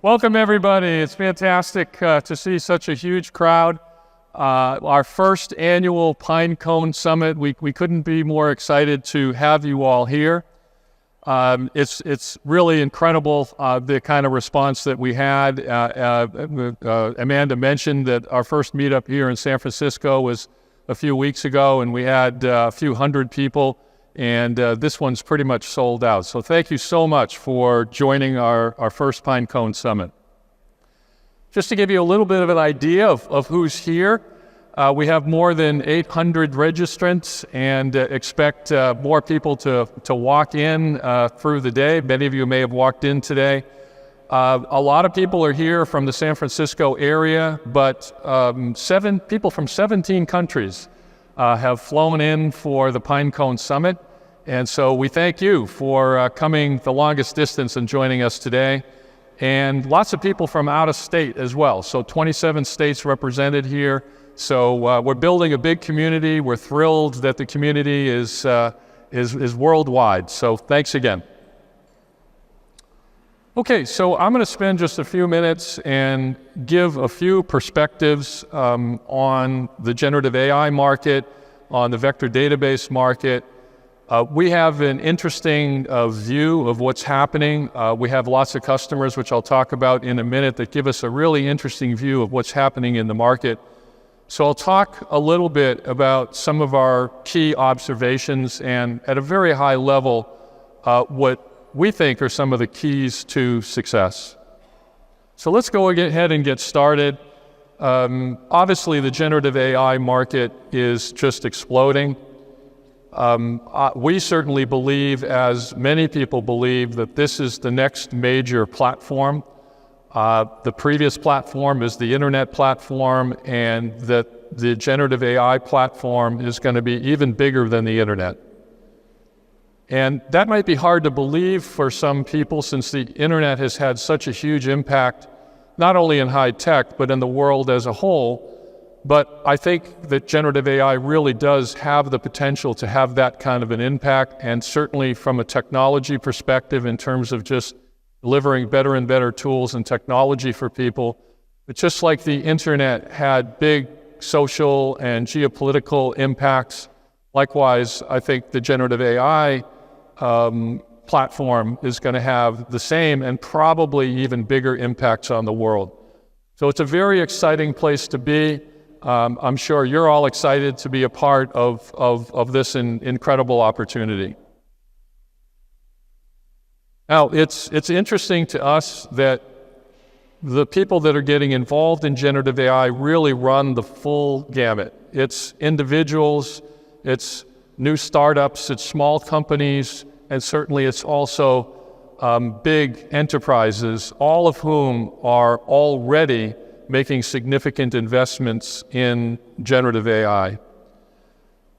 Welcome everybody. It's fantastic to see such a huge crowd. Our first annual Pinecone Summit. We couldn't be more excited to have you all here. It's really incredible the kind of response that we had. Amanda mentioned that our first meetup here in San Francisco was a few weeks ago, and we had a few hundred people. And this one's pretty much sold out. So thank you so much for joining our first Pinecone Summit. Just to give you a little bit of an idea of who's here, we have more than 800 registrants and expect more people to walk in through the day. Many of you may have walked in today. A lot of people are here from the San Francisco area, but 7 people from 17 countries have flown in for the Pinecone Summit. And so we thank you for coming the longest distance and joining us today. And lots of people from out of state as well. So 27 states represented here. So we're building a big community. We're thrilled that the community is worldwide. So thanks again. Okay, so I'm going to spend just a few minutes and give a few perspectives on the generative AI market, on the vector database market. We have an interesting view of what's happening. We have lots of customers, which I'll talk about in a minute, that give us a really interesting view of what's happening in the market. So I'll talk a little bit about some of our key observations and at a very high level, what we think are some of the keys to success. So let's go ahead and get started. Obviously, the generative AI market is just exploding. We certainly believe, as many people believe, that this is the next major platform. The previous platform is the internet platform, and that the generative AI platform is going to be even bigger than the internet. And that might be hard to believe for some people, since the internet has had such a huge impact, not only in high tech, but in the world as a whole. But I think that generative AI really does have the potential to have that kind of an impact, and certainly from a technology perspective in terms of just delivering better and better tools and technology for people. But just like the internet had big social and geopolitical impacts, likewise, I think the generative AI platform is going to have the same and probably even bigger impacts on the world. So it's a very exciting place to be. I'm sure you're all excited to be a part of this incredible opportunity. Now, it's interesting to us that the people that are getting involved in generative AI really run the full gamut. It's individuals, it's new startups, it's small companies, and certainly it's also big enterprises, all of whom are already making significant investments in generative AI.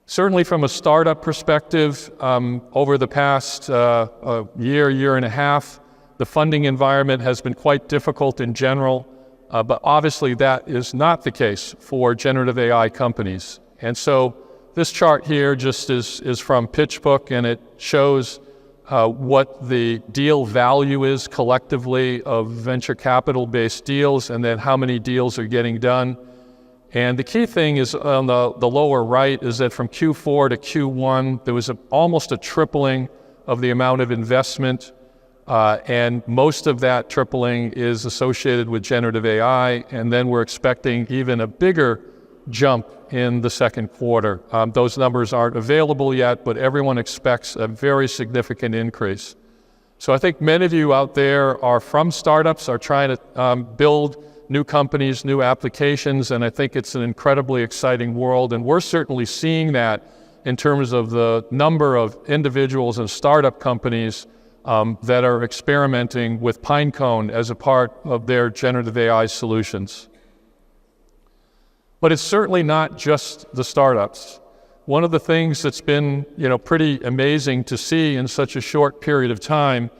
Certainly from a startup perspective, over the past year and a half, the funding environment has been quite difficult in general, but obviously that is not the case for generative AI companies. And so this chart here just is from PitchBook, and it shows what the deal value is collectively of venture capital-based deals, and then how many deals are getting done. And the key thing is on the lower right is that from Q4 to Q1, there was almost a tripling of the amount of investment, and most of that tripling is associated with generative AI, and then we're expecting even a bigger jump in the second quarter. Those numbers aren't available yet, but everyone expects a very significant increase. So I think many of you out there are from startups, are trying to build new companies, new applications, and I think it's an incredibly exciting world. And we're certainly seeing that in terms of the number of individuals and startup companies that are experimenting with Pinecone as a part of their generative AI solutions. But it's certainly not just the startups. One of the things that's been, pretty amazing to see in such a short period of time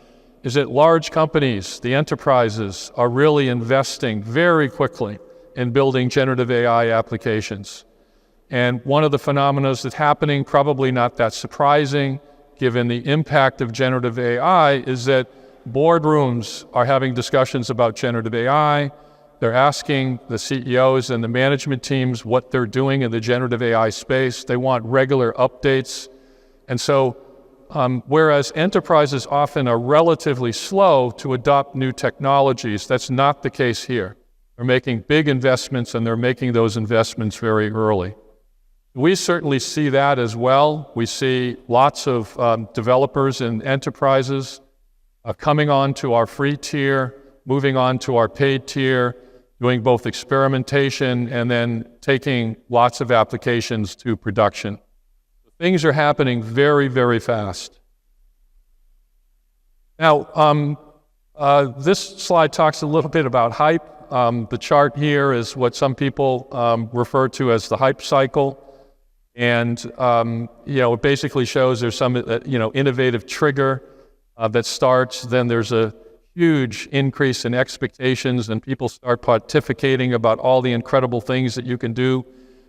is that large companies, the enterprises, are really investing very quickly in building generative AI applications. And one of the phenomena that's happening, probably not that surprising, given the impact of generative AI, is that boardrooms are having discussions about generative AI. They're asking the CEOs and the management teams what they're doing in the generative AI space. They want regular updates. And so, whereas enterprises often are relatively slow to adopt new technologies, that's not the case here. They're making big investments, and they're making those investments very early. We certainly see that as well. We see lots of developers and enterprises coming on to our free tier, moving on to our paid tier, doing both experimentation and then taking lots of applications to production. Things are happening very, very fast. Now, this slide talks a little bit about hype. The chart here is what some people refer to as the hype cycle. And it basically shows there's some innovative trigger that starts, then there's a huge increase in expectations, and people start pontificating about all the incredible things that you can do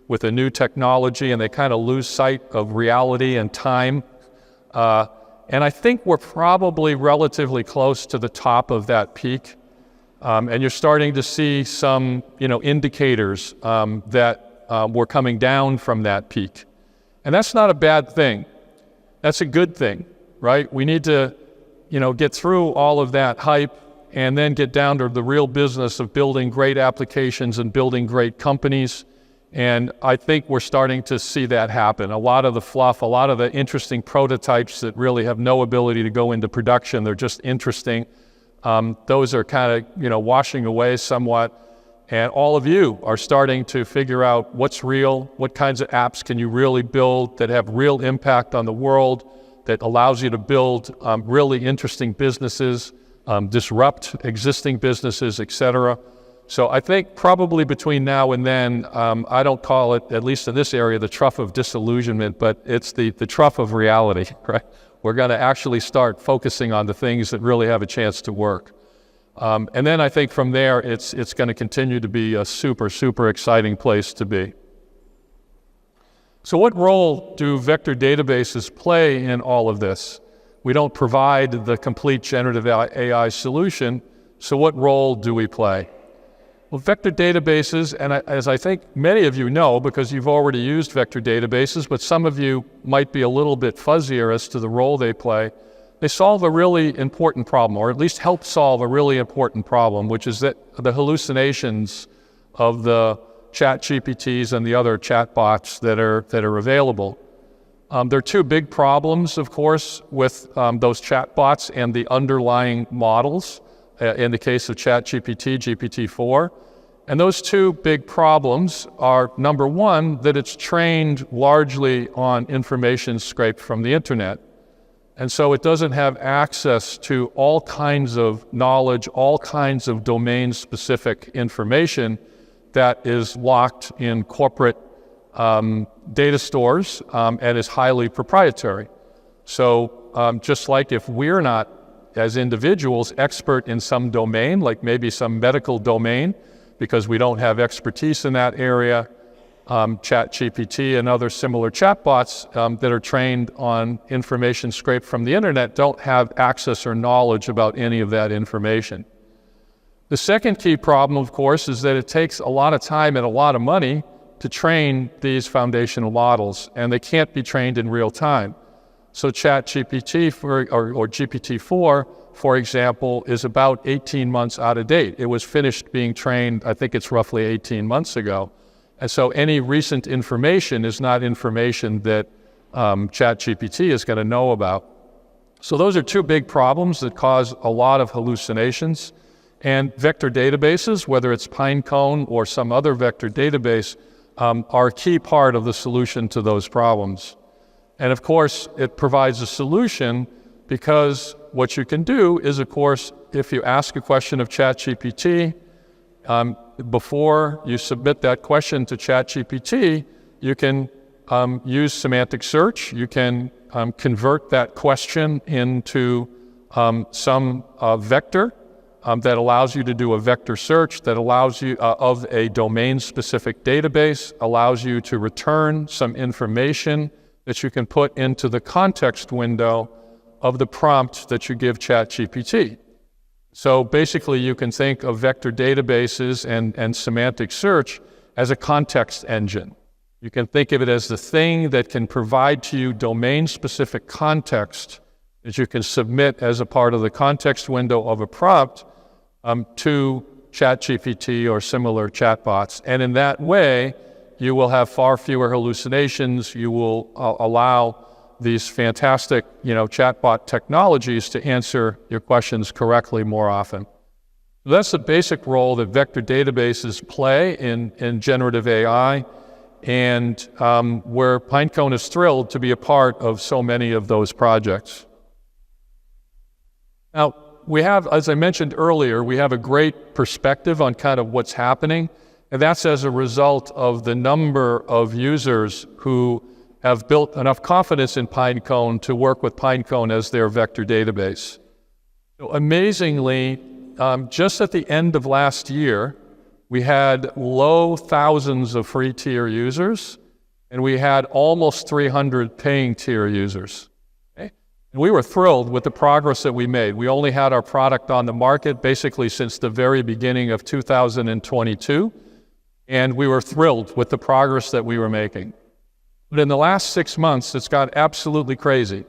with a new technology, and they kind of lose sight of reality and time. And I think we're probably relatively close to the top of that peak. And you're starting to see some indicators that we're coming down from that peak. And that's not a bad thing. That's a good thing, right? We need to get through all of that hype and then get down to the real business of building great applications and building great companies. And I think we're starting to see that happen. A lot of the fluff, a lot of the interesting prototypes that really have no ability to go into production, they're just interesting. Those are kind of, washing away somewhat. And all of you are starting to figure out what's real, what kinds of apps can you really build that have real impact on the world, that allows you to build really interesting businesses, disrupt existing businesses, etc. So I think probably between now and then, I don't call it, at least in this area, the trough of disillusionment, but it's the trough of reality, right? We're going to actually start focusing on the things that really have a chance to work. And then I think from there, it's going to continue to be a super, super exciting place to be. So what role do vector databases play in all of this? We don't provide the complete generative AI solution, so what role do we play? Well, vector databases, and as I think many of you know, because you've already used vector databases, but some of you might be a little bit fuzzier as to the role they play, they solve a really important problem, or at least help solve a really important problem, which is that the hallucinations of the chat GPTs and the other chatbots that are available. There are two big problems, of course, with those chatbots and the underlying models. In the case of ChatGPT, GPT-4. And those two big problems are, number one, that it's trained largely on information scraped from the internet. And so it doesn't have access to all kinds of knowledge, all kinds of domain-specific information that is locked in corporate data stores and is highly proprietary. So just like if we're not, as individuals, expert in some domain, like maybe some medical domain, because we don't have expertise in that area, ChatGPT and other similar chatbots that are trained on information scraped from the internet don't have access or knowledge about any of that information. The second key problem, of course, is that it takes a lot of time and a lot of money to train these foundational models, and they can't be trained in real time. So ChatGPT or GPT-4, for example, is about 18 months out of date. It was finished being trained, I think it's roughly 18 months ago. And so any recent information is not information that ChatGPT is going to know about. So those are two big problems that cause a lot of hallucinations. And vector databases, whether it's Pinecone or some other vector database, are a key part of the solution to those problems. And of course, it provides a solution because what you can do is, of course, if you ask a question of ChatGPT, before you submit that question to ChatGPT, you can use semantic search. You can convert that question into some vector that allows you to do a vector search, that allows you of a domain-specific database, allows you to return some information that you can put into the context window of the prompt that you give ChatGPT. So basically you can think of vector databases and semantic search as a context engine. You can think of it as the thing that can provide to you domain-specific context that you can submit as a part of the context window of a prompt to ChatGPT or similar chatbots. And in that way, you will have far fewer hallucinations. You will allow these fantastic, chatbot technologies to answer your questions correctly more often. That's the basic role that vector databases play in generative AI, and where Pinecone is thrilled to be a part of so many of those projects. Now, we have, as I mentioned earlier, we have a great perspective on kind of what's happening, and that's as a result of the number of users who have built enough confidence in Pinecone to work with Pinecone as their vector database. So amazingly, just at the end of last year, we had low thousands of free tier users, and we had almost 300 paying tier users. Okay? And we were thrilled with the progress that we made. We only had our product on the market basically since the very beginning of 2022, and we were thrilled with the progress that we were making. But in the last 6 months, it's got absolutely crazy.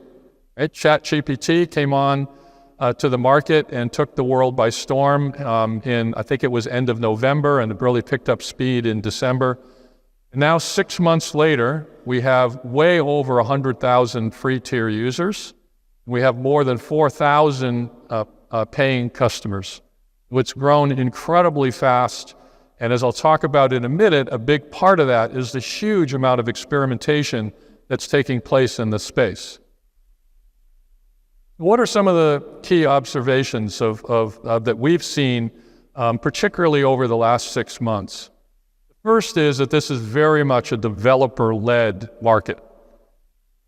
Right? ChatGPT came on to the market and took the world by storm in, I think it was end of November, and it really picked up speed in December. And now 6 months later, we have way over 100,000 free tier users. We have more than 4,000 paying customers. It's grown incredibly fast. And as I'll talk about in a minute, a big part of that is the huge amount of experimentation that's taking place in this space. What are some of the key observations that we've seen, particularly over the last 6 months? The first is that this is very much a developer-led market.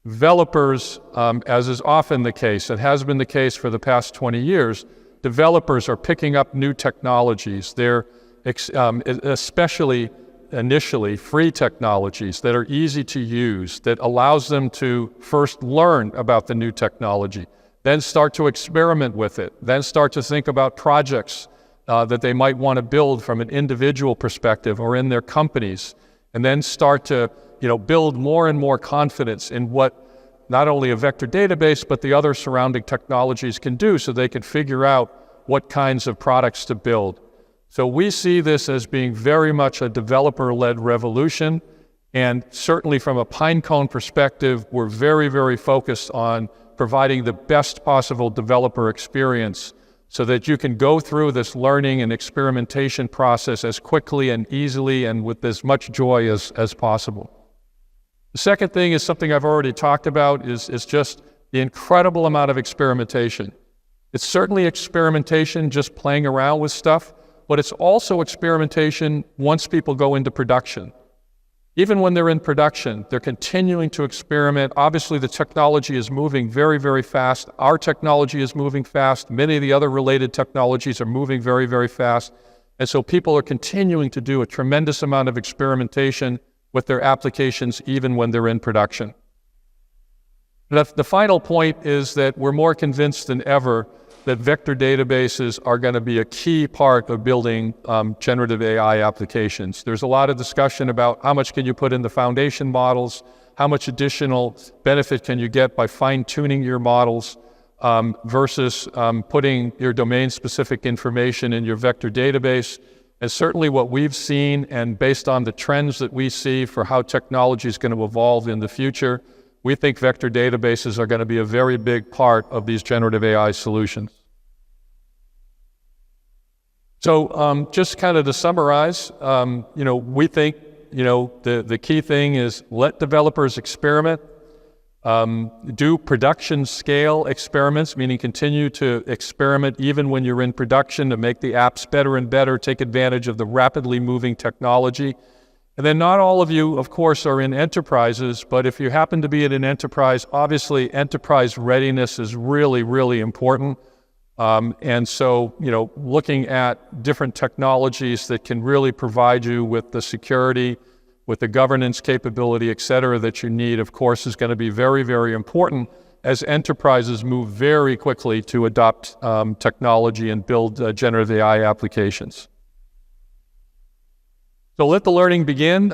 Developers, as is often the case, and has been the case for the past 20 years, developers are picking up new technologies. They're especially initially free technologies that are easy to use, that allows them to first learn about the new technology, then start to experiment with it, then start to think about projects that they might want to build from an individual perspective or in their companies, and then start to build more and more confidence in what not only a vector database but the other surrounding technologies can do, so they can figure out what kinds of products to build. So we see this as being very much a developer-led revolution, and certainly from a Pinecone perspective, we're very, very focused on providing the best possible developer experience so that you can go through this learning and experimentation process as quickly and easily and with as much joy as possible. The second thing is something I've already talked about, is just the incredible amount of experimentation. It's certainly experimentation, just playing around with stuff, but it's also experimentation once people go into production. Even when they're in production, they're continuing to experiment. Obviously, the technology is moving very, very fast. Our technology is moving fast. Many of the other related technologies are moving very, very fast. And so people are continuing to do a tremendous amount of experimentation with their applications, even when they're in production. The final point is that we're more convinced than ever that vector databases are going to be a key part of building generative AI applications. There's a lot of discussion about how much can you put in the foundation models, how much additional benefit can you get by fine-tuning your models versus putting your domain-specific information in your vector database. And certainly what we've seen, and based on the trends that we see for how technology is going to evolve in the future, we think vector databases are going to be a very big part of these generative AI solutions. So just kind of to summarize, we think, the key thing is let developers experiment, do production scale experiments, meaning continue to experiment even when you're in production to make the apps better and better, take advantage of the rapidly moving technology. And then not all of you, of course, are in enterprises, but if you happen to be in an enterprise, obviously enterprise readiness is really, really important. And so, looking at different technologies that can really provide you with the security, with the governance capability, et cetera, that you need, of course, is going to be very, very important. as enterprises move very quickly to adopt technology and build generative AI applications. So let the learning begin.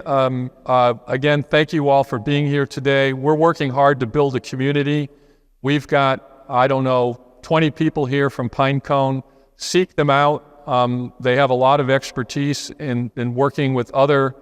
Again, thank you all for being here today. We're working hard to build a community. We've got, I don't know, 20 people here from Pinecone. Seek them out. They have a lot of expertise in working with other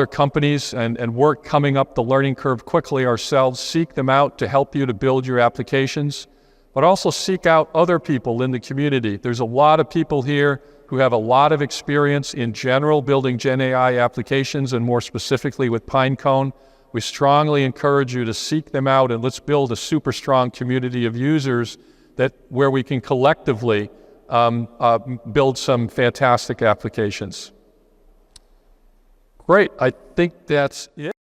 companies and work coming up the learning curve quickly ourselves. Seek them out to help you to build your applications, but also seek out other people in the community. There's a lot of people here who have a lot of experience in general building Gen AI applications, and more specifically with Pinecone. We strongly encourage you to seek them out, and let's build a super strong community of users where we can collectively build some fantastic applications. Great, I think that's it.